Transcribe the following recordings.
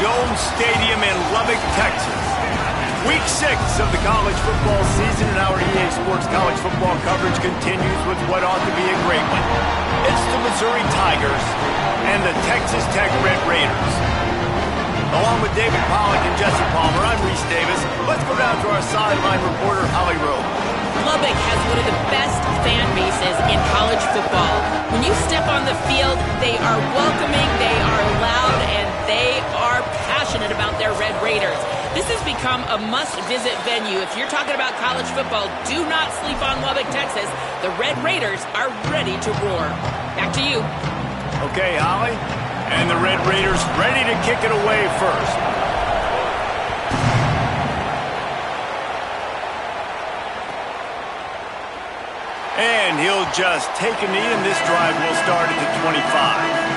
Dome Stadium in Lubbock, Texas. Week 6 of the college football season, and our EA Sports college football coverage continues with what ought to be a great one. It's the Missouri Tigers and the Texas Tech Red Raiders. Along with David Pollack and Jesse Palmer, I'm Reese Davis. Let's go down to our sideline reporter, Holly Rowe. Lubbock has one of the best fan bases in college football. When you step on the field, they are welcoming, they are loud, and they are passionate about their Red Raiders. This has become a must-visit venue. If you're talking about college football, do not sleep on Lubbock, Texas. The Red Raiders are ready to roar. Back to you. Okay, Holly. And the Red Raiders ready to kick it away first. And he'll just take a knee, and this drive will start at the 25.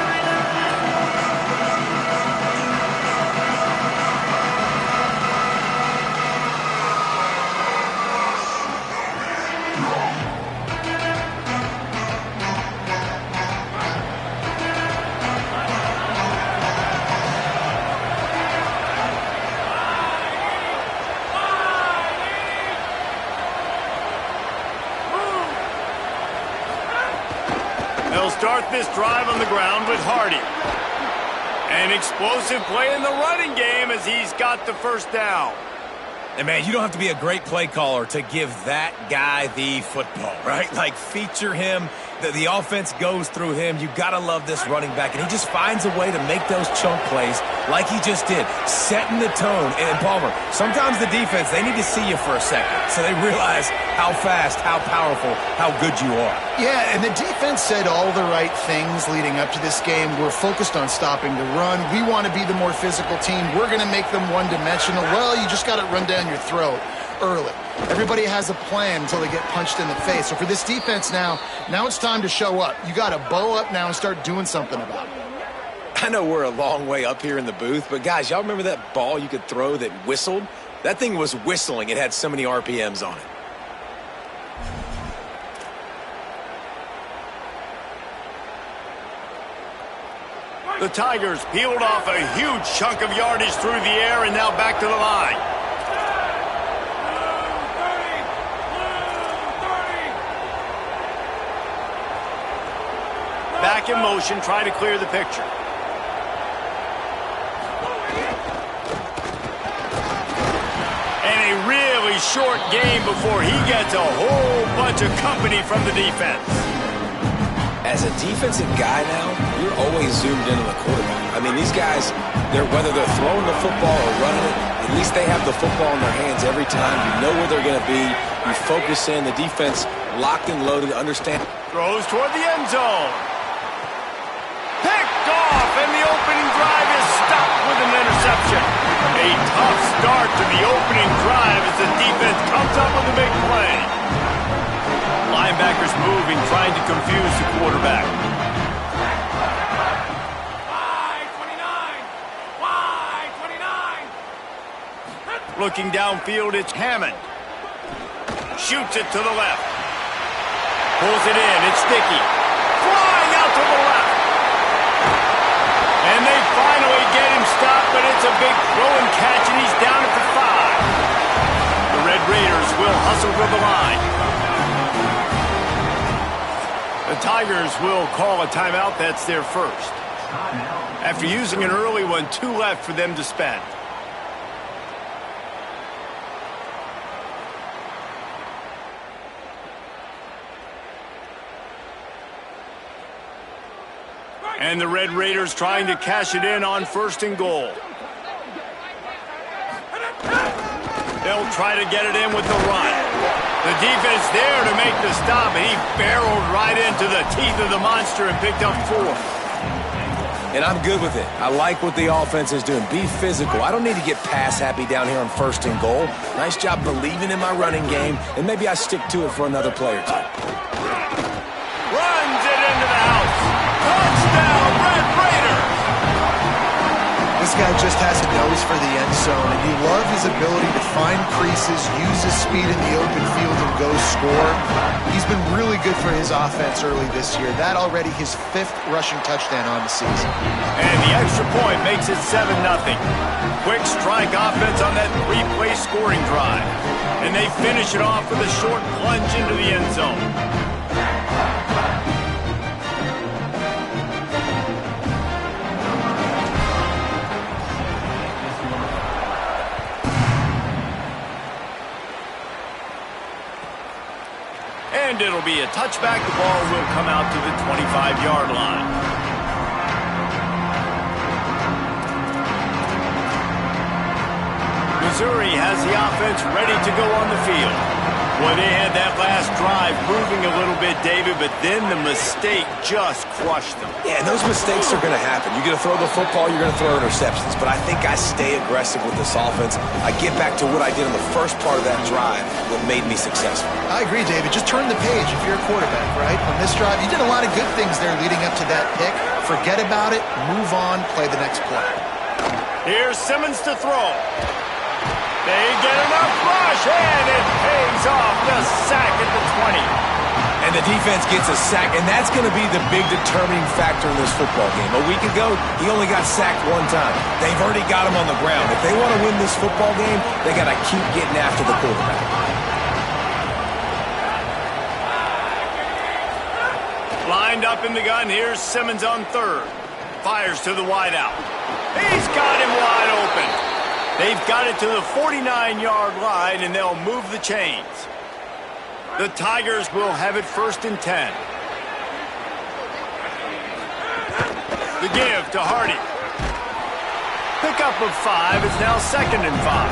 They'll start this drive on the ground with Hardy. An explosive play in the running game as he's got the first down. And, man, you don't have to be a great play caller to give that guy the football, right? Like, feature him. The offense goes through him. You got to love this running back. And he just finds a way to make those chunk plays like he just did, setting the tone. And, Palmer, sometimes the defense, they need to see you for a second so they realize how fast, how powerful, how good you are. Yeah, and the defense said all the right things leading up to this game. We're focused on stopping the run. We want to be the more physical team. We're going to make them one-dimensional. Well, you just got to run down your throat early. Everybody has a plan until they get punched in the face. So for this defense now it's time to show up. You got to bow up now and start doing something about it. I know we're a long way up here in the booth, but, guys, y'all remember that ball you could throw that whistled? That thing was whistling. It had so many RPMs on it. The Tigers peeled off a huge chunk of yardage through the air and now back to the line. Back in motion, trying to clear the picture. And a really short game before he gets a whole bunch of company from the defense. As a defensive guy now, you're always zoomed in on the quarterback. I mean, these guys, whether they're throwing the football or running it, at least they have the football in their hands every time. You know where they're going to be. You focus in. The defense locked and loaded, understand. Throws toward the end zone. Picked off, and the opening drive is stopped with an interception. A tough start to the opening drive as the defense comes up with a big play. Linebackers moving, trying to confuse the quarterback. Wide 29! Wide 29! Looking downfield, it's Hammond. Shoots it to the left. Pulls it in, it's Dickey. Flying out to the left. And they finally get him stopped, but it's a big throw and catch, and he's down at the 5. The Red Raiders will hustle to the line. The Tigers will call a timeout. That's their first. After using an early one, 2 left for them to spend. And the Red Raiders trying to cash it in on 1st and goal. They'll try to get it in with the run. The defense there to make the stop, and he barreled right into the teeth of the monster and picked up 4. And I'm good with it. I like what the offense is doing. Be physical. I don't need to get pass happy down here on 1st and goal. Nice job believing in my running game, and maybe I stick to it for another play or 2. Runs it into the house. Touchdown, Red Raiders! The This guy just has a nose for the end zone, and you love his ability to find creases, use his speed in the open field, and go score. He's been really good for his offense early this year. That already his 5th rushing touchdown on the season. And the extra point makes it 7-0. Quick strike offense on that 3-play scoring drive. And they finish it off with a short plunge into the end zone. And it'll be a touchback. The ball will come out to the 25-yard line. Missouri has the offense ready to go on the field. Well, they had that last drive moving a little bit, David, but then the mistake just crushed them. Yeah, and those mistakes are going to happen. You're going to throw the football, you're going to throw interceptions. But I think I stay aggressive with this offense. I get back to what I did in the first part of that drive that made me successful. I agree, David. Just turn the page if you're a quarterback, right? On this drive, you did a lot of good things there leading up to that pick. Forget about it, move on, play the next play. Here's Simmons to throw. They get enough rush, and it pays off. The sack at the 20. And the defense gets a sack, and that's going to be the big determining factor in this football game. A week ago, he only got sacked 1 time. They've already got him on the ground. If they want to win this football game, they got to keep getting after the quarterback. Lined up in the gun, here's Simmons on 3rd. Fires to the wideout. He's got him wide open. They've got it to the 49-yard line, and they'll move the chains. The Tigers will have it 1st and 10. The give to Hardy. Pickup of 5 is now 2nd and 5.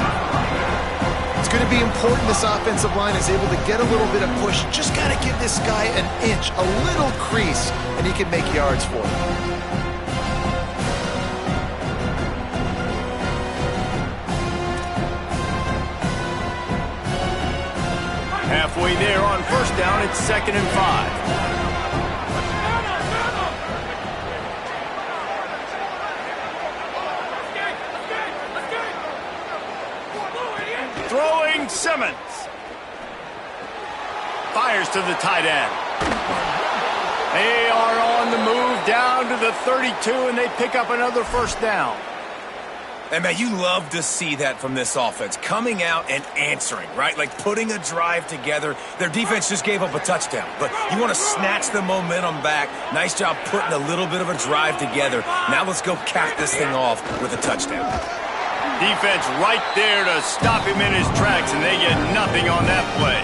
It's going to be important this offensive line is able to get a little bit of push. Just got to give this guy an inch, a little crease, and he can make yards for it. Halfway there on 1st down, it's 2nd and 5. Throwing Simmons. Fires to the tight end. They are on the move down to the 32, and they pick up another 1st down. And, man, you love to see that from this offense. Coming out and answering, right? Like putting a drive together. Their defense just gave up a touchdown. But you want to snatch the momentum back. Nice job putting a little bit of a drive together. Now let's go cap this thing off with a touchdown. Defense right there to stop him in his tracks, and they get nothing on that play.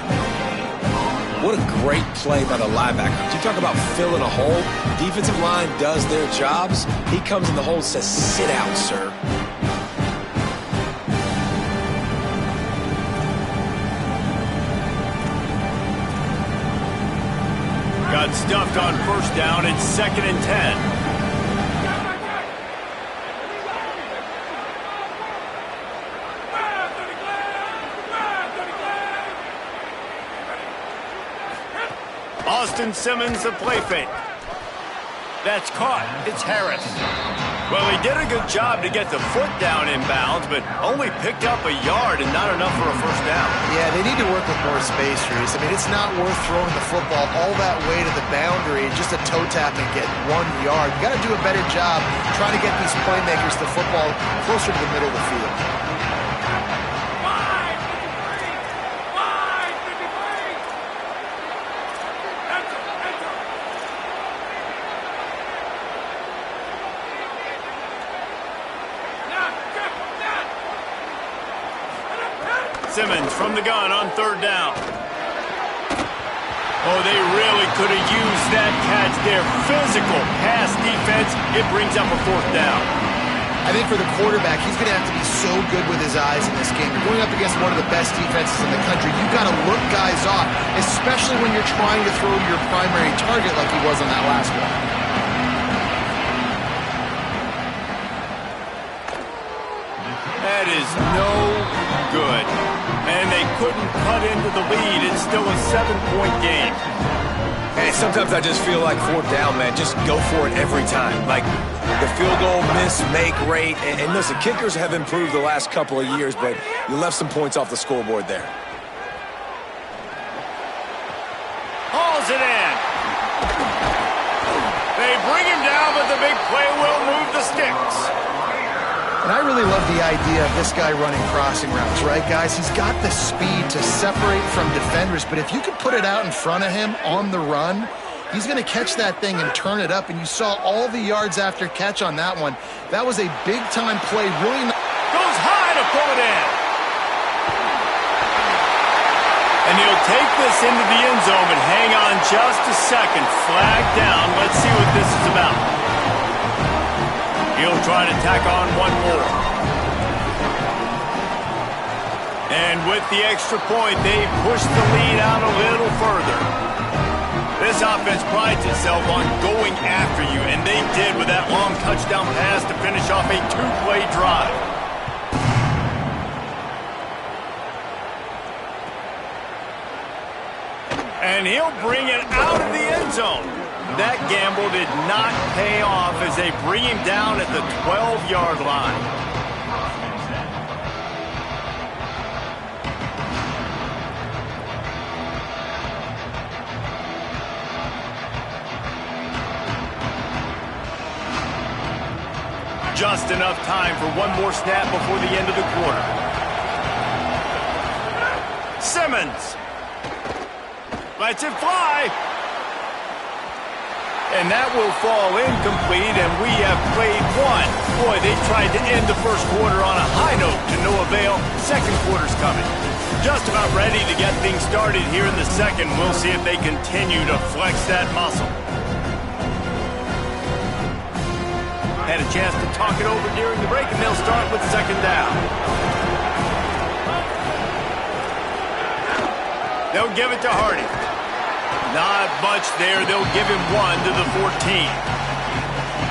What a great play by the linebacker. You talk about filling a hole. Defensive line does their jobs. He comes in the hole and says, sit out, sir. Got stuffed on 1st down. It's 2nd and 10. Austin Simmons, the play fake. That's caught. It's Harris. Well, he did a good job to get the foot down in bounds, but only picked up a yard and not enough for a 1st down. Yeah, they need to work with more space, Reese. I mean, it's not worth throwing the football all that way to the boundary, just a toe tap and get 1 yard. You got to do a better job trying to get these playmakers the football closer to the middle of the field. Simmons from the gun on 3rd down. Oh, they really could have used that catch there. Physical pass defense. It brings up a 4th down. I think for the quarterback, he's going to have to be so good with his eyes in this game. You're going up against one of the best defenses in the country. You've got to look guys off, especially when you're trying to throw to your primary target like he was on that last one. That is no good. And they couldn't cut into the lead. It's still a 7-point game. And Sometimes I just feel like fourth down, man, just go for it every time. Like the field goal miss, make rate. And listen, kickers have improved the last couple of years, but you left some points off the scoreboard there. Hauls it in. They bring him down, but the big play will move the sticks. And I really love the idea of this guy running crossing routes, right, guys? He's got the speed to separate from defenders, but if you could put it out in front of him on the run, he's going to catch that thing and turn it up, and you saw all the yards after catch on that one. That was a big-time play. Really goes high to pull it in. And he'll take this into the end zone, but hang on just a second. Flag down. Let's see what this is about. He'll try to tack on one more. And with the extra point, they push the lead out a little further. This offense prides itself on going after you, and they did with that long touchdown pass to finish off a two-play drive. And he'll bring it out of the end zone. That gamble did not pay off as they bring him down at the 12-yard line. Just enough time for one more snap before the end of the quarter. Simmons lets it fly. And that will fall incomplete, and we have played one. Boy, they tried to end the first quarter on a high note to no avail. Second quarter's coming. Just about ready to get things started here in the second. We'll see if they continue to flex that muscle. Had a chance to talk it over during the break, and they'll start with second down. They'll give it to Hardy. Not much there. They'll give him one to the 14.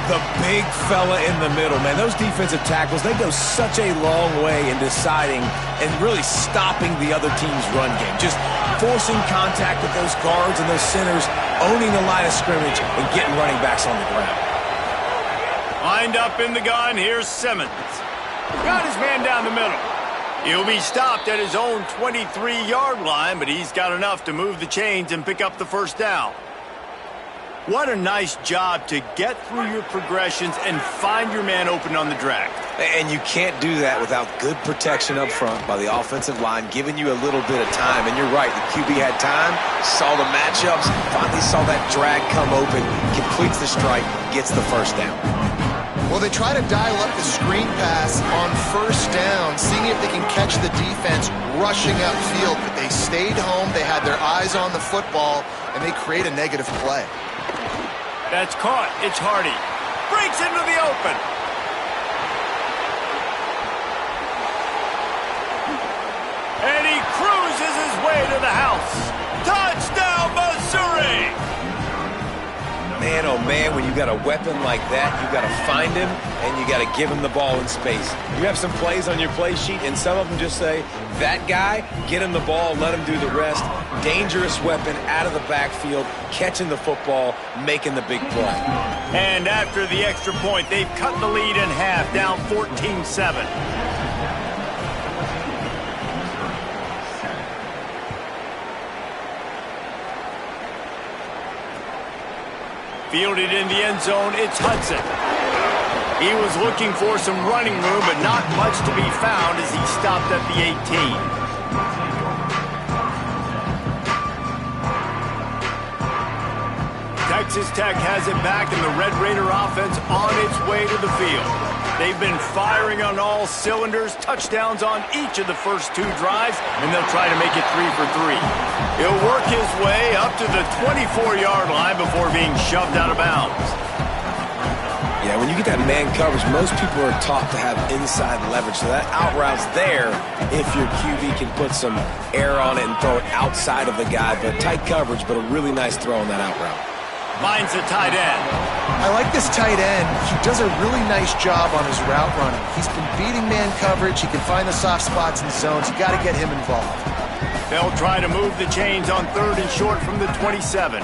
The big fella in the middle, man. Those defensive tackles, they go such a long way in deciding and really stopping the other team's run game. Just forcing contact with those guards and those centers, owning the line of scrimmage, and getting running backs on the ground. Lined up in the gun, here's Simmons. Got his man down the middle. He'll be stopped at his own 23-yard line, but he's got enough to move the chains and pick up the first down. What a nice job to get through your progressions and find your man open on the drag. And you can't do that without good protection up front by the offensive line, giving you a little bit of time. And you're right, the QB had time, saw the matchups, finally saw that drag come open, completes the strike, gets the first down. Well, they try to dial up the screen pass on first down, seeing if they can catch the defense rushing upfield, but they stayed home, they had their eyes on the football, and they create a negative play. That's caught. It's Hardy. Breaks into the open. And he cruises his way to the house. Touchdown, Missouri! Man, oh man, when you got a weapon like that, you got to find him and you got to give him the ball in space. You have some plays on your play sheet, and some of them just say, that guy, get him the ball, let him do the rest. Dangerous weapon out of the backfield, catching the football, making the big play. And after the extra point, they've cut the lead in half, down 14-7. Fielded in the end zone, it's Hudson. He was looking for some running room, but not much to be found as he stopped at the 18. Texas Tech has it back, and the Red Raider offense on its way to the field. They've been firing on all cylinders, touchdowns on each of the first two drives, and they'll try to make it 3 for 3. He'll work his way up to the 24-yard line before being shoved out of bounds. Yeah, when you get that man coverage, most people are taught to have inside leverage. So that out route's there if your QB can put some air on it and throw it outside of the guy. But tight coverage, but a really nice throw on that out route. Finds the tight end. I like this tight end. He does a really nice job on his route running. He's been beating man coverage. He can find the soft spots and zones. You got to get him involved. They'll try to move the chains on 3rd and short from the 27.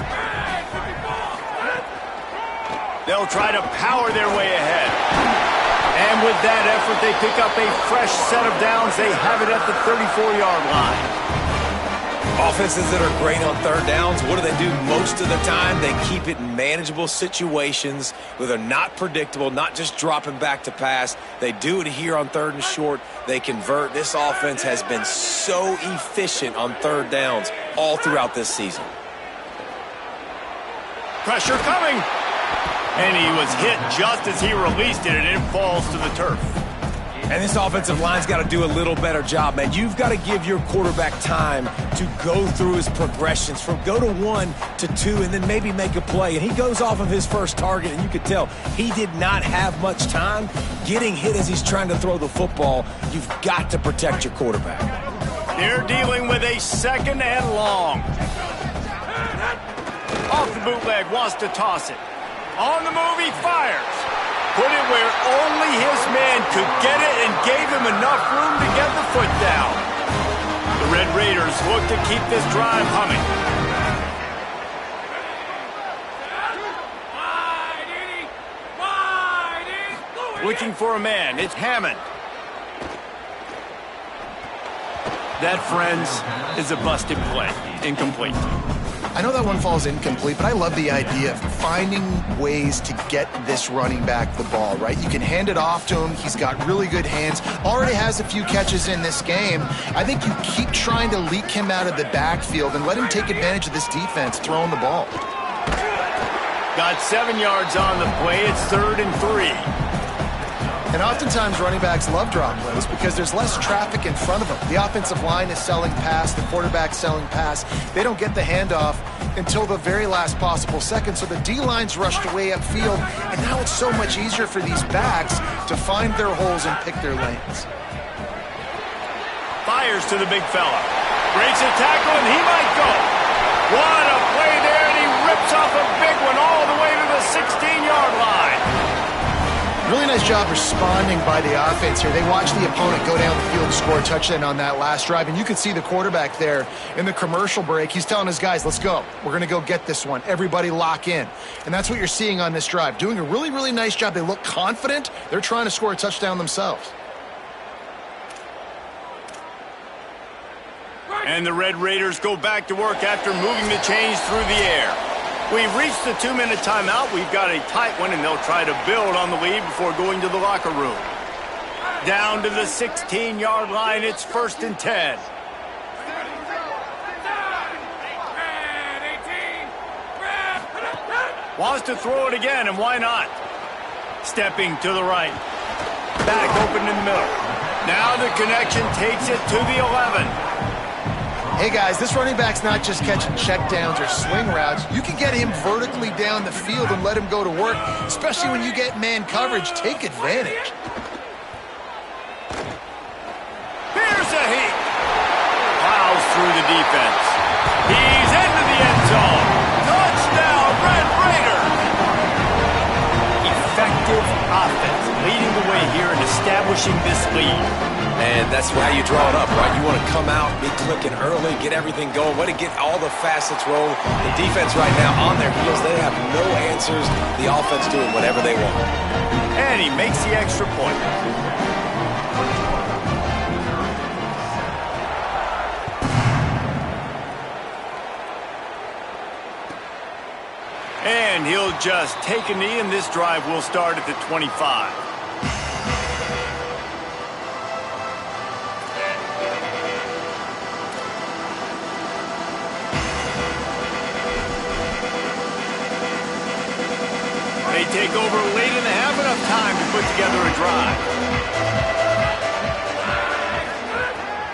They'll try to power their way ahead. And with that effort, they pick up a fresh set of downs. They have it at the 34-yard line. Offenses that are great on third downs, what do? Most of the time, they keep it in manageable situations where they're not predictable, not just dropping back to pass. They do it here on third and short. They convert. This offense has been so efficient on third downs all throughout this season. Pressure coming. And he was hit just as he released it, and it falls to the turf. And this offensive line's got to do a little better job, man. You've got to give your quarterback time to go through his progressions from go to 1 to 2 and then maybe make a play. And he goes off of his first target, and you could tell he did not have much time getting hit as he's trying to throw the football. You've got to protect your quarterback. They're dealing with a second and long. Off the bootleg, wants to toss it. On the move, he fires. Put it where only his man could get it and gave him enough room to get the foot down. The Red Raiders look to keep this drive humming. Looking for a man. It's Hammond. That, friends, is a busted play. Incomplete. I know that one falls incomplete, but I love the idea of finding ways to get this running back the ball, right? You can hand it off to him. He's got really good hands. Already has a few catches in this game. I think you keep trying to leak him out of the backfield and let him take advantage of this defense throwing the ball. Got 7 yards on the play. It's 3rd and 3. And oftentimes running backs love drop plays because there's less traffic in front of them. The offensive line is selling pass, the quarterback's selling pass. They don't get the handoff until the very last possible second, so the D-line's rushed away upfield, and now it's so much easier for these backs to find their holes and pick their lanes. Fires to the big fella. Breaks a tackle, and he might go. What a play there, and he rips off a big one all the way to the 16-yard line. Really nice job responding by the offense here. They watched the opponent go down the field and score a touchdown on that last drive, and you can see the quarterback there in the commercial break. He's telling his guys, let's go. We're going to go get this one. Everybody lock in. And that's what you're seeing on this drive. Doing a really, really nice job. They look confident. They're trying to score a touchdown themselves. And the Red Raiders go back to work after moving the chains through the air. We've reached the 2-minute timeout. We've got a tight one, and they'll try to build on the lead before going to the locker room. Down to the 16-yard line. It's 1st and 10. Wants to throw it again, and why not? Stepping to the right. Back open in the middle. Now the connection takes it to the 11. Hey, guys, this running back's not just catching checkdowns or sling routes. You can get him vertically down the field and let him go to work, especially when you get man coverage. Take advantage. Here's a heat. Plows through the defense. He's into the end zone. Touchdown, Red Raiders. Effective offense leading the way here and establishing this lead. And that's how you draw it up, right? You want to come out, be clicking early, get everything going, way to get all the facets rolling. The defense right now on their heels, they have no answers. The offense doing whatever they want. And he makes the extra point. And he'll just take a knee, and this drive will start at the 25. They take over late and they have enough time to put together a drive.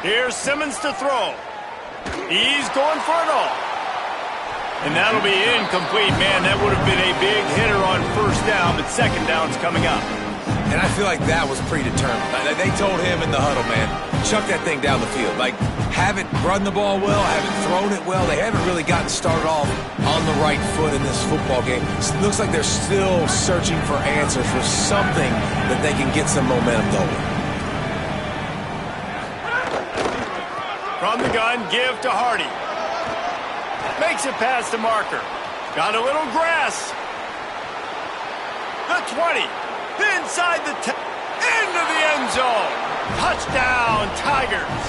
Here's Simmons to throw. He's going for it all. And that'll be incomplete. Man, that would have been a big hitter on 1st down, but 2nd down's coming up. And I feel like that was predetermined. They told him in the huddle, man, chuck that thing down the field. Like, haven't run the ball well, haven't thrown it well. They haven't really gotten started off on the right foot in this football game. It looks like they're still searching for answers, for something that they can get some momentum going. From the gun, give to Hardy. Makes it past the marker. Got a little grass. the 20, inside the 10, into the end zone. Touchdown, Tigers.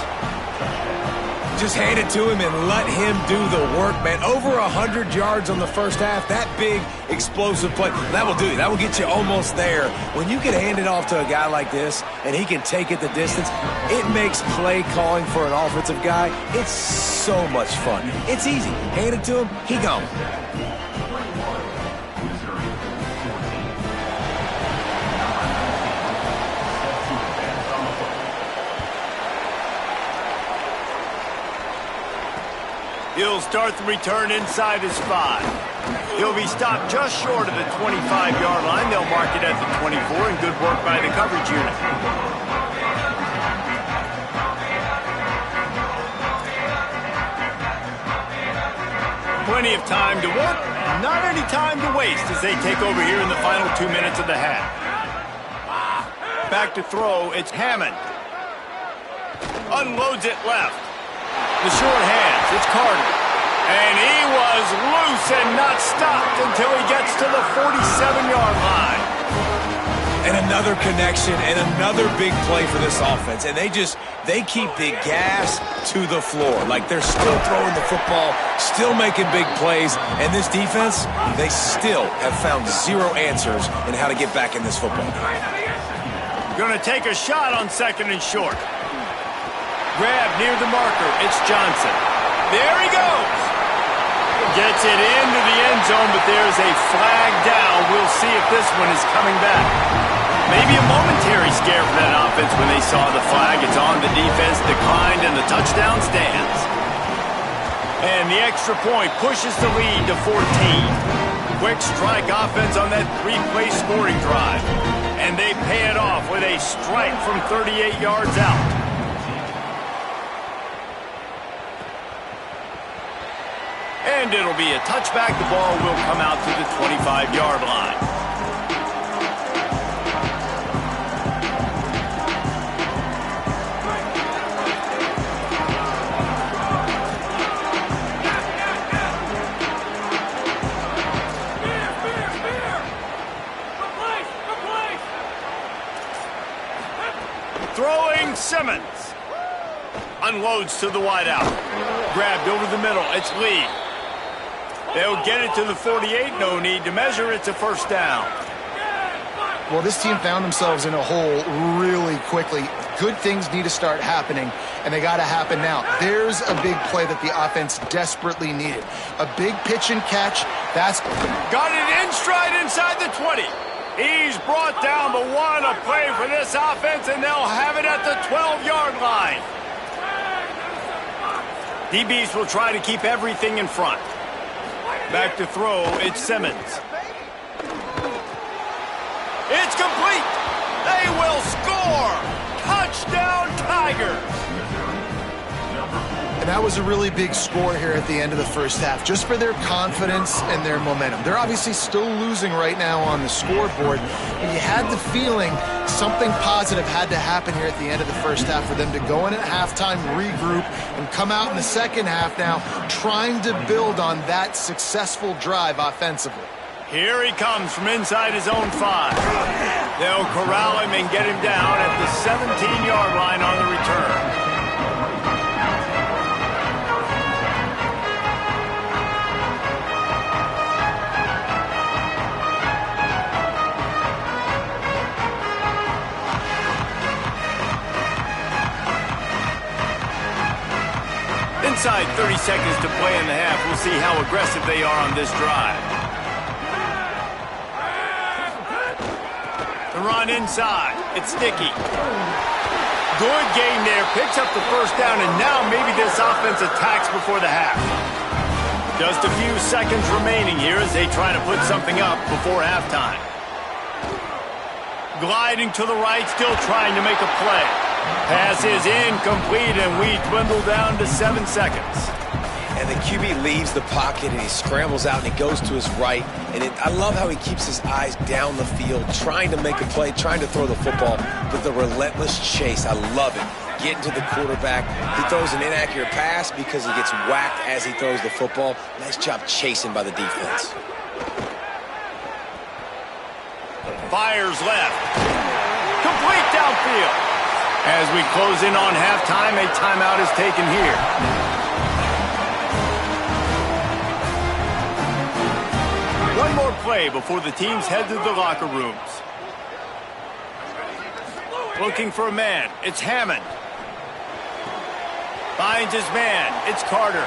Just hand it to him and let him do the work, man. Over 100 yards on the first half. That big, explosive play. That will do it. That will get you almost there. When you can hand it off to a guy like this and he can take it the distance, it makes play calling for an offensive guy, it's so much fun. It's easy. Hand it to him, he gone. He'll start the return inside his 5. He'll be stopped just short of the 25-yard line. They'll mark it at the 24, and good work by the coverage unit. Plenty of time to work, not any time to waste as they take over here in the final 2 minutes of the half. Back to throw, it's Hammond. Unloads it left. The short hands, it's Carter. And he was loose and not stopped until he gets to the 47-yard line. And another connection and another big play for this offense. And they keep the gas to the floor. Like they're still throwing the football, still making big plays. And this defense, they still have found zero answers in how to get back in this football. Going to take a shot on 2nd and short. Grab near the marker. It's Johnson. There he goes. Gets it into the end zone, but there's a flag down. We'll see if this one is coming back. Maybe a momentary scare for that offense when they saw the flag. It's on the defense, declined, and the touchdown stands. And the extra point pushes the lead to 14. Quick strike offense on that 3-play scoring drive. And they pay it off with a strike from 38 yards out. And it'll be a touchback. The ball will come out to the 25-yard line. Throwing Simmons. Unloads to the wideout. Grabbed over the middle. It's Lee. They'll get it to the 48. No need to measure. It's a first down. Well, this team found themselves in a hole really quickly. Good things need to start happening, and they got to happen now. There's a big play that the offense desperately needed. A big pitch and catch. That's got it in stride inside the 20. He's brought down, but what a play for this offense, and they'll have it at the 12-yard line. DBs will try to keep everything in front. Back to throw, it's Simmons. It's complete. They will score. Touchdown, Tigers. And that was a really big score here at the end of the first half, just for their confidence and their momentum. They're obviously still losing right now on the scoreboard, but you had the feeling something positive had to happen here at the end of the first half for them to go in at halftime, regroup, and come out in the second half now trying to build on that successful drive offensively. Here he comes from inside his own 5. They'll corral him and get him down at the 17-yard line on the return. Inside 30 seconds to play in the half. We'll see how aggressive they are on this drive. The run inside. It's Sticky. Good game there. Picks up the first down, and now maybe this offense attacks before the half. Just a few seconds remaining here as they try to put something up before halftime. Gliding to the right, still trying to make a play. Pass is incomplete, and we dwindle down to 7 seconds. And the QB leaves the pocket, and he scrambles out, and he goes to his right. And I love how he keeps his eyes down the field, trying to make a play, trying to throw the football with a relentless chase. I love it. Getting to the quarterback. He throws an inaccurate pass because he gets whacked as he throws the football. Nice job chasing by the defense. Fires left. Complete downfield. As we close in on halftime, a timeout is taken here. One more play before the teams head to the locker rooms. Looking for a man. It's Hammond. Finds his man. It's Carter.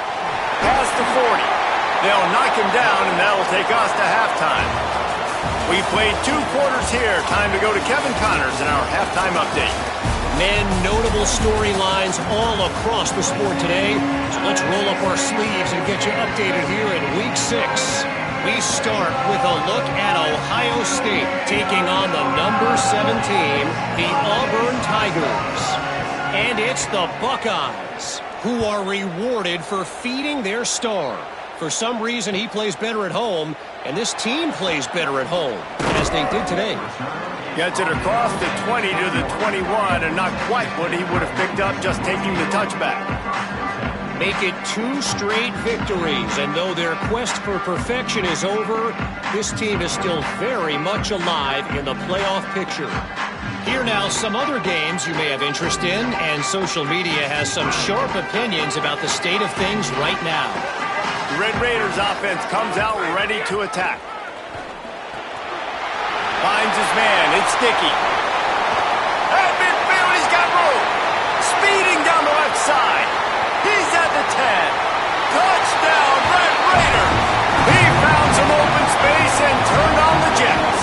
Past the 40. They'll knock him down, and that'll take us to halftime. We played 2 quarters here. Time to go to Kevin Connors in our halftime update. Men, notable storylines all across the sport today. So let's roll up our sleeves and get you updated here in Week 6. We start with a look at Ohio State taking on the number 7 team, the Auburn Tigers. And it's the Buckeyes who are rewarded for feeding their star. For some reason, he plays better at home, and this team plays better at home, as they did today. Gets it across the 20 to the 21, and not quite what he would have picked up just taking the touchback. Make it 2 straight victories, and though their quest for perfection is over, this team is still very much alive in the playoff picture. Here now, some other games you may have interest in, and social media has some sharp opinions about the state of things right now. The Red Raiders offense comes out ready to attack. Finds his man. It's Sticky. At midfield, he's got room. Speeding down the left side. He's at the 10. Touchdown, Red Raiders. He found some open space and turned on the Jets.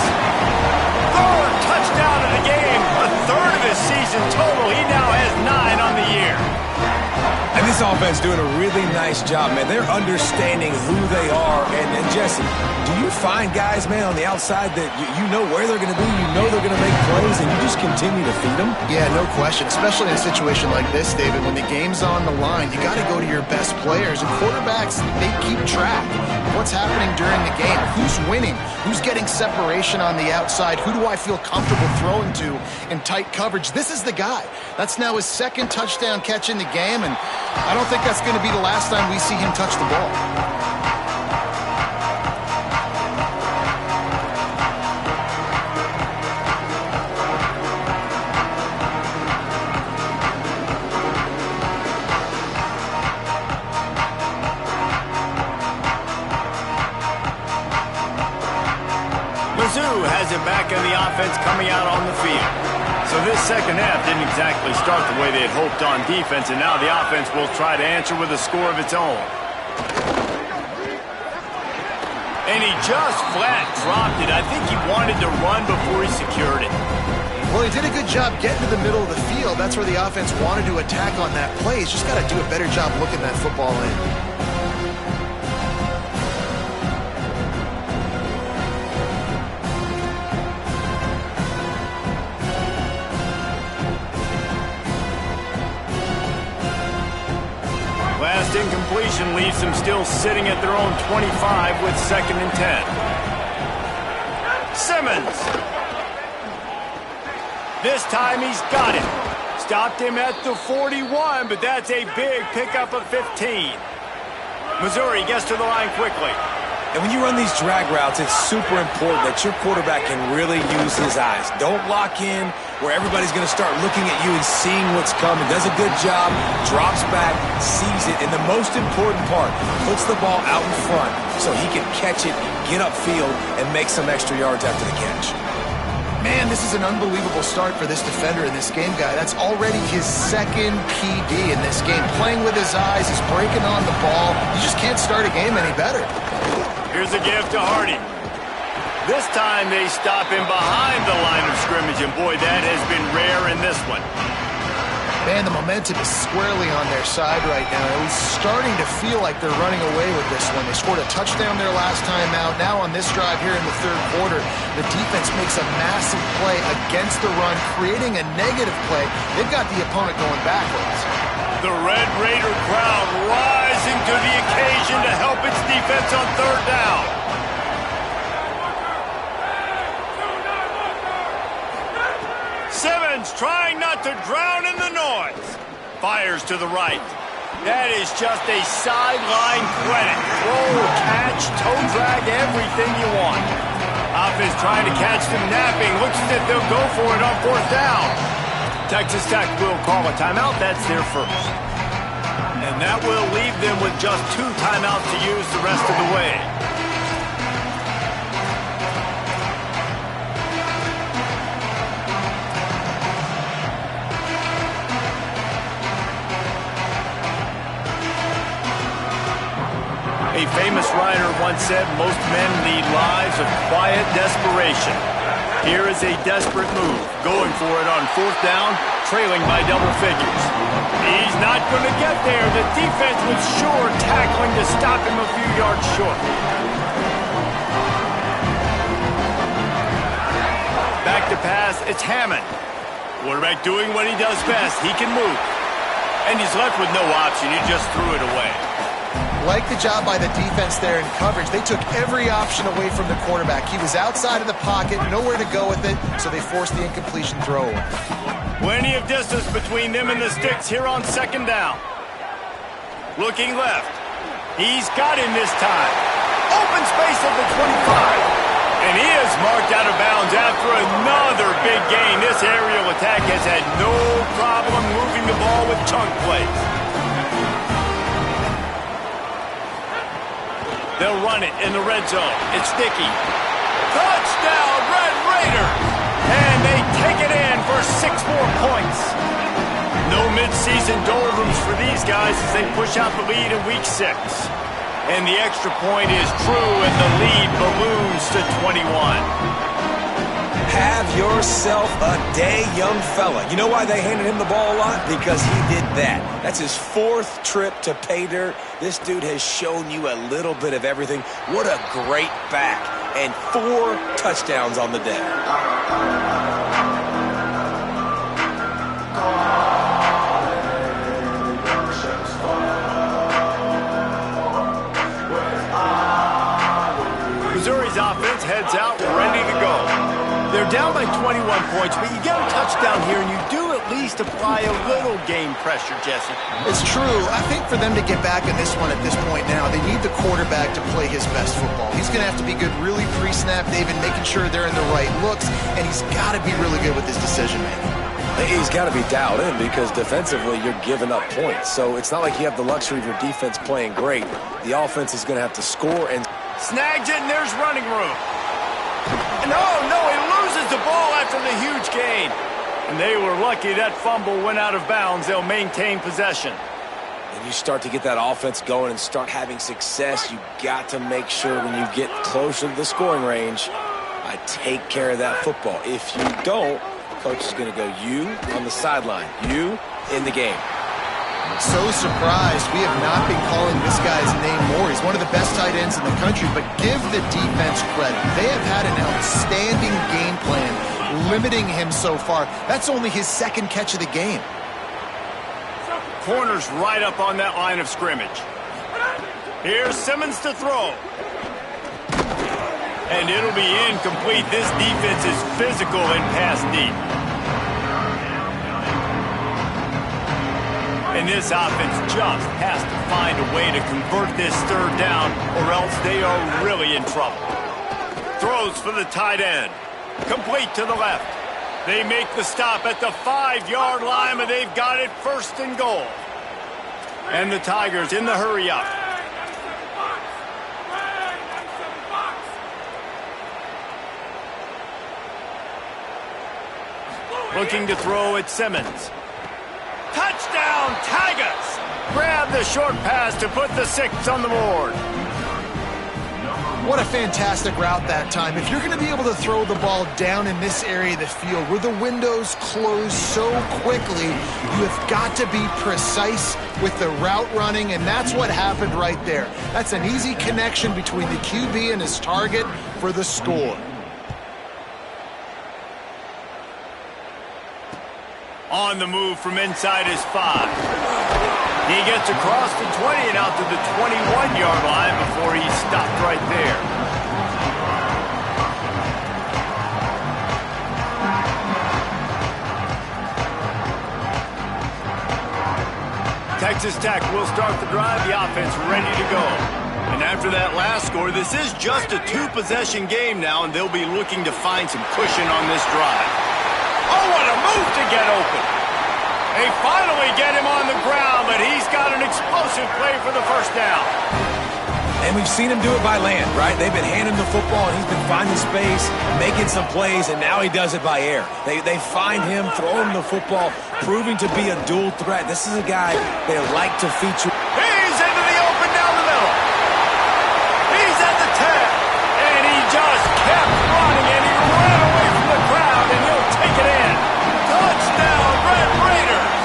3rd touchdown of the game. A 3rd of his season total. He now has 9 on the year. And this offense doing a really nice job, man. They're understanding who they are. And Jesse, do you find guys, man, on the outside that you know where they're going to be, you know they're going to make plays, and you just continue to feed them? Yeah, no question, especially in a situation like this, David. When the game's on the line, you got to go to your best players. And quarterbacks, they keep track of what's happening during the game. Who's winning? Who's getting separation on the outside? Who do I feel comfortable throwing to in tight coverage? This is the guy. That's now his 2nd touchdown catch in the game, and I don't think that's going to be the last time we see him touch the ball. Mizzou has it back in the offense coming out on the field. So this second half didn't exactly start the way they had hoped on defense, and now the offense will try to answer with a score of its own. And he just flat dropped it. I think he wanted to run before he secured it. Well, he did a good job getting to the middle of the field. That's where the offense wanted to attack on that play. He's just got to do a better job looking that football in. Last incompletion leaves them still sitting at their own 25 with 2nd and 10. Simmons. This time he's got it. Stopped him at the 41, but that's a big pickup of 15. Missouri gets to the line quickly. And when you run these drag routes, it's super important that your quarterback can really use his eyes. Don't lock in where everybody's going to start looking at you and seeing what's coming. Does a good job, drops back, sees it, and the most important part, puts the ball out in front so he can catch it, get upfield, and make some extra yards after the catch. Man, this is an unbelievable start for this defender in this game, guy. That's already his 2nd PD in this game. Playing with his eyes, he's breaking on the ball. You just can't start a game any better. Here's a give to Hardy. This time they stop him behind the line of scrimmage, and boy, that has been rare in this one. Man, the momentum is squarely on their side right now. It was starting to feel like they're running away with this one. They scored a touchdown their last time out. Now on this drive here in the 3rd quarter, the defense makes a massive play against the run, creating a negative play. They've got the opponent going backwards. The Red Raider crowd rising to the occasion to help its defense on 3rd down. Simmons trying not to drown in the noise. Fires to the right. That is just a sideline credit. Throw, catch, toe drag, everything you want. Offense trying to catch them napping. Looks as if they'll go for it on 4th down. Texas Tech will call a timeout. That's their first. And that will leave them with just 2 timeouts to use the rest of the way. A famous writer once said, most men lead lives of quiet desperation. Here is a desperate move, going for it on 4th down, trailing by double figures. He's not going to get there. The defense was sure tackling to stop him a few yards short. Back to pass, it's Hammond. Quarterback doing what he does best. He can move. And he's left with no option. He just threw it away. Like the job by the defense there in coverage. They took every option away from the quarterback. He was outside of the pocket, nowhere to go with it, so they forced the incompletion throw away. Plenty of distance between them and the sticks here on 2nd down. Looking left. He's got him this time. Open space at the 25. And he is marked out of bounds after another big gain. This aerial attack has had no problem moving the ball with chunk plays. They'll run it in the red zone. It's Sticky. Touchdown, Red Raiders! And they take it in for 6 more points. No midseason doldrums for these guys as they push out the lead in Week 6. And the extra point is true, and the lead balloons to 21. Have yourself a day, young fella. You know why they handed him the ball a lot? Because he did that. That's his 4th trip to pay dirt. This dude has shown you a little bit of everything. What a great back. And 4 touchdowns on the day. Missouri's offense heads out, ready to go. They're down by 21 points, but you get a touchdown here, and you do at least apply a little game pressure, Jesse. It's true. I think for them to get back in this one at this point now, they need the quarterback to play his best football. He's going to have to be good really pre-snap, David, making sure they're in the right looks, and he's got to be really good with his decision-making. He's got to be dialed in because defensively you're giving up points. So it's not like you have the luxury of your defense playing great. The offense is going to have to score and... Snags it, and there's running room. No, he loses the ball after the huge gain. And they were lucky that fumble went out of bounds. They'll maintain possession. And you start to get that offense going and start having success, you got to make sure when you get closer to the scoring range, I take care of that football. If you don't, coach is going to go, you on the sideline, you in the game. So surprised we have not been calling this guy's name more. He's one of the best tight ends in the country, but give the defense credit. They have had an outstanding game plan, limiting him so far. That's only his 2nd catch of the game. Corner's right up on that line of scrimmage. Here's Simmons to throw. And it'll be incomplete. This defense is physical and pass deep. And this offense just has to find a way to convert this 3rd down, or else they are really in trouble. Throws for the tight end. Complete to the left. They make the stop at the 5-yard line, and they've got it 1st and goal. And the Tigers in the hurry up. Looking to throw at Simmons. Touchdown, Tigers! Grab the short pass to put the 6 on the board. What a fantastic route that time. If you're going to be able to throw the ball down in this area of the field where the windows close so quickly, you have got to be precise with the route running, and that's what happened right there. That's an easy connection between the QB and his target for the score. On the move from inside his 5. He gets across the 20 and out to the 21-yard line before he stopped right there. Texas Tech will start the drive. The offense ready to go. And after that last score, this is just a two-possession game now, and they'll be looking to find some cushion on this drive. Oh, what a move to get open. They finally get him on the ground, but he's got an explosive play for the first down. And we've seen him do it by land, right? They've been handing him the football, and he's been finding space, making some plays, and now he does it by air. They find him, throw him the football, proving to be a dual threat. This is a guy they like to feature. He's into the open down the middle. He's at the 10, and he just kept running, and he ran away from the crowd, and he'll take it in. Touchdown, Red Raiders.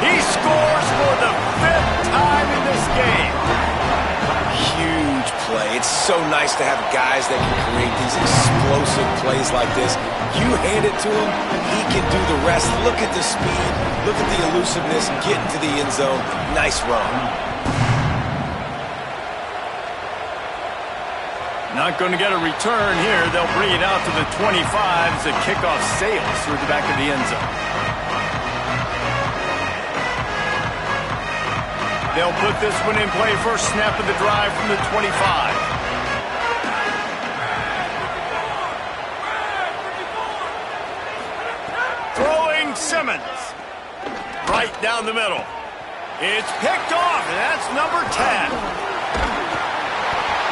He scores for the 5th time in this game. Huge play. It's so nice to have guys that can create these explosive plays like this. You hand it to him, he can do the rest. Look at the speed, look at the elusiveness, get into the end zone. Nice run. Not going to get a return here. They'll bring it out to the 25 as the kickoff sails through the back of the end zone. They'll put this one in play. First snap of the drive from the 25. Throwing Simmons. Right down the middle. It's picked off, and that's number 10.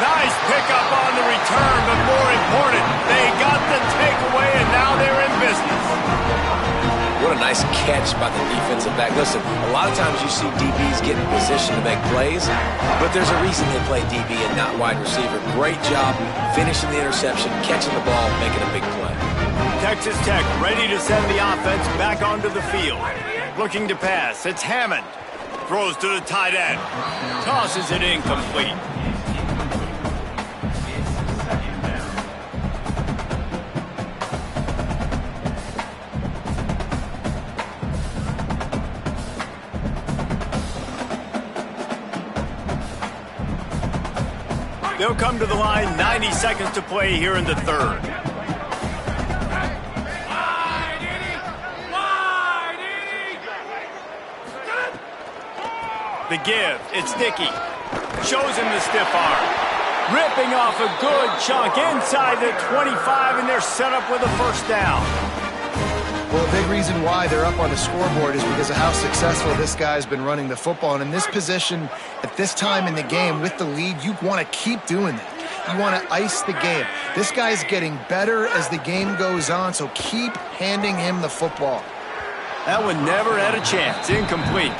Nice pickup on the return, but more important, they got the takeaway, and now they're in business. What a nice catch by the defensive back. Listen, a lot of times you see DBs get in position to make plays, but there's a reason they play DB and not wide receiver. Great job finishing the interception, catching the ball, making a big play. Texas Tech ready to send the offense back onto the field. Looking to pass. It's Hammond. Throws to the tight end. Tosses it incomplete. They'll come to the line, 90 seconds to play here in the third. The give, it's Dickey. Shows him the stiff arm. Ripping off a good chunk inside the 25, and they're set up with a first down. Well, a big reason why they're up on the scoreboard is because of how successful this guy's been running the football. And in this position, at this time in the game, with the lead, you want to keep doing that. You want to ice the game. This guy's getting better as the game goes on, so keep handing him the football. That one never had a chance. Incomplete.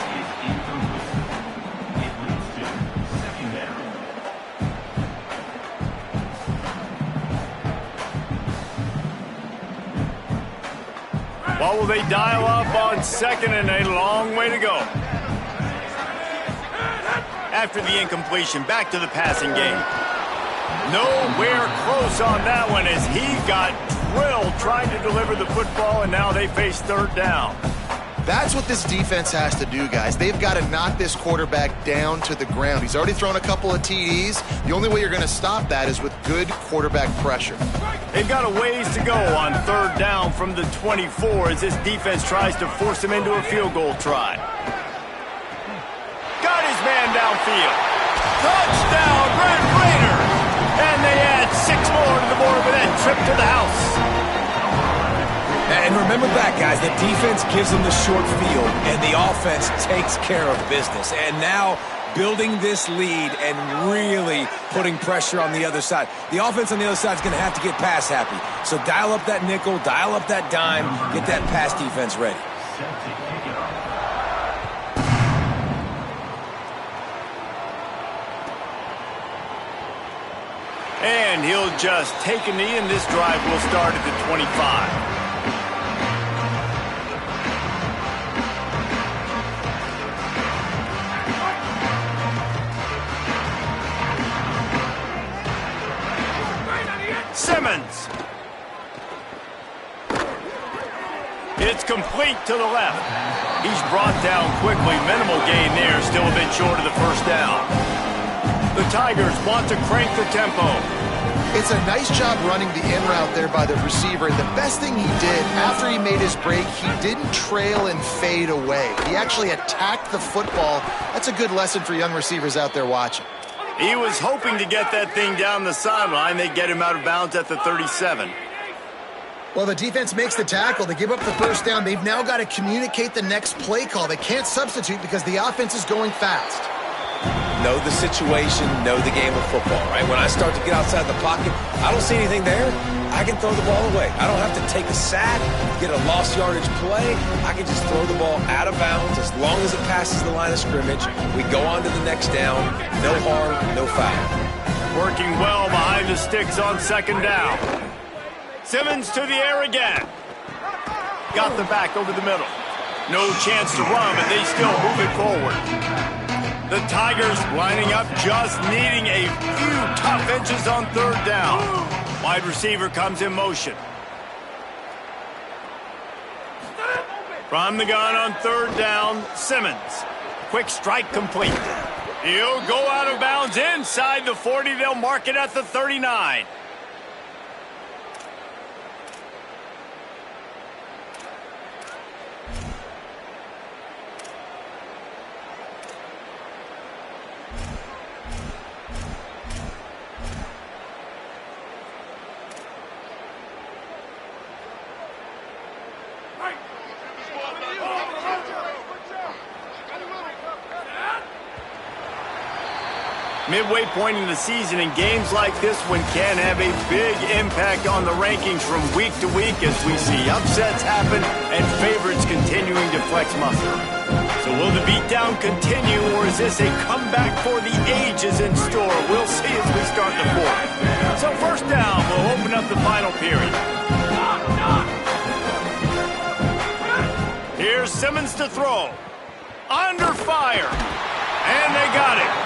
What will they dial up on second, and a long way to go? After the incompletion, back to the passing game. Nowhere close on that one as he got drilled trying to deliver the football, and now they face third down. That's what this defense has to do, guys. They've got to knock this quarterback down to the ground. He's already thrown a couple of TDs. The only way you're going to stop that is with good quarterback pressure. They've got a ways to go on third down from the 24 as this defense tries to force him into a field goal try. Got his man downfield. Touchdown, Red Raiders! And they add 6 more to the board with that trip to the house. And remember back, guys, the defense gives them the short field, and the offense takes care of business. And now building this lead and really putting pressure on the other side. The offense on the other side is going to have to get pass happy. So dial up that nickel, dial up that dime, get that pass defense ready. And he'll just take a knee, and this drive will start at the 25. Simmons. It's complete to the left. He's brought down quickly. Minimal gain there. Still a bit short of the first down. The Tigers want to crank the tempo. It's a nice job running the in route there by the receiver. And the best thing he did after he made his break, he didn't trail and fade away. He actually attacked the football. That's a good lesson for young receivers out there watching. He was hoping to get that thing down the sideline. They get him out of bounds at the 37. Well, the defense makes the tackle. They give up the first down. They've now got to communicate the next play call. They can't substitute because the offense is going fast. Know the situation, know the game of football, right? When I start to get outside the pocket, I don't see anything there, I can throw the ball away. I don't have to take a sack, get a lost yardage play. I can just throw the ball out of bounds as long as it passes the line of scrimmage. We go on to the next down. No harm, no foul. Working well behind the sticks on second down. Simmons to the air again. Got the back over the middle. No chance to run, but they still move it forward. The Tigers lining up, just needing a few tough inches on third down. Wide receiver comes in motion. From the gun on third down, Simmons. Quick strike complete. He'll go out of bounds inside the 40. They'll mark it at the 39. Midway point in the season, and games like this one can have a big impact on the rankings from week to week as we see upsets happen and favorites continuing to flex muscle. So will the beatdown continue, or is this a comeback for the ages in store? We'll see as we start the fourth. So first down, we'll open up the final period. Here's Simmons to throw. Under fire. And they got it.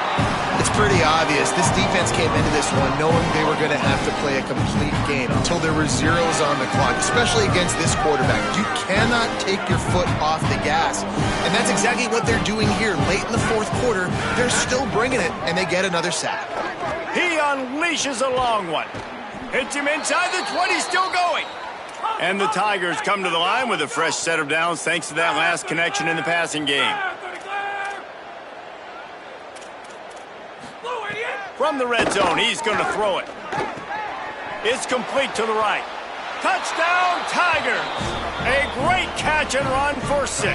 It's pretty obvious. This defense came into this one knowing they were going to have to play a complete game until there were zeros on the clock, especially against this quarterback. You cannot take your foot off the gas. And that's exactly what they're doing here. Late in the fourth quarter, they're still bringing it, and they get another sack. He unleashes a long one. Hits him inside the 20, still going. And the Tigers come to the line with a fresh set of downs thanks to that last connection in the passing game. From the red zone, he's going to throw it. It's complete to the right. Touchdown, Tigers! A great catch and run for 6.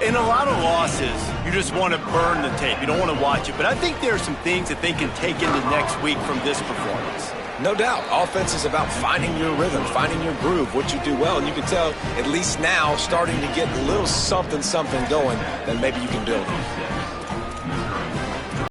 In a lot of losses, you just want to burn the tape. You don't want to watch it. But I think there are some things that they can take into next week from this performance. No doubt. Offense is about finding your rhythm, finding your groove, what you do well. And you can tell, at least now, starting to get a little something going that maybe you can build on.